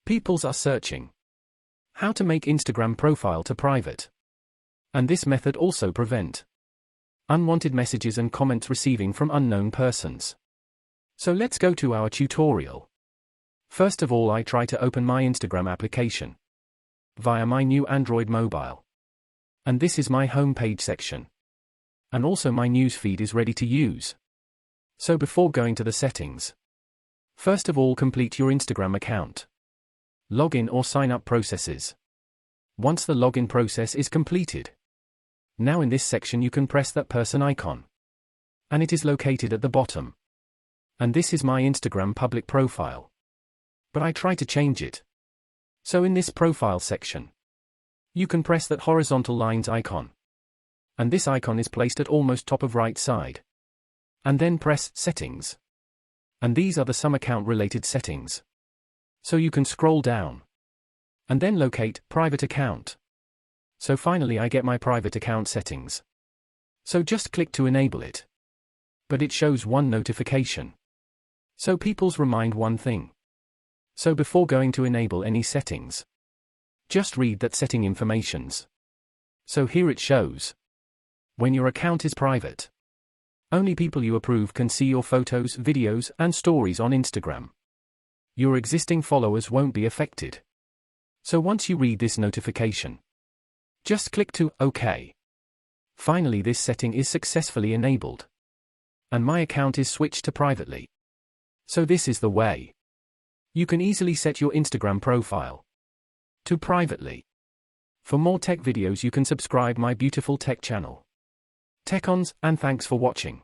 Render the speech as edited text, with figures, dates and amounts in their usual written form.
Peoples are searching how to make Instagram profile to private. And this method also prevent unwanted messages and comments receiving from unknown persons. So let's go to our tutorial. First of all, I try to open my Instagram application via my new Android mobile. And this is my home page section. And also my news feed is ready to use. So before going to the settings, first of all complete your Instagram account login or sign up processes. Once the login process is completed, now in this section you can press that person icon. And it is located at the bottom. And this is my Instagram public profile. But I try to change it. So in this profile section, you can press that horizontal lines icon. And this icon is placed at almost top of right side. And then press settings. And these are the some account related settings. So you can scroll down. And then locate private account. So finally I get my private account settings. So just click to enable it. But it shows one notification. So people's remind one thing. So before going to enable any settings, just read that setting informations. So here it shows. When your account is private, only people you approve can see your photos, videos, and stories on Instagram. Your existing followers won't be affected. So once you read this notification, just click to OK. Finally, this setting is successfully enabled. And my account is switched to privately. So this is the way you can easily set your Instagram profile to privately. For more tech videos you can subscribe my beautiful tech channel. Tech-ons, and thanks for watching.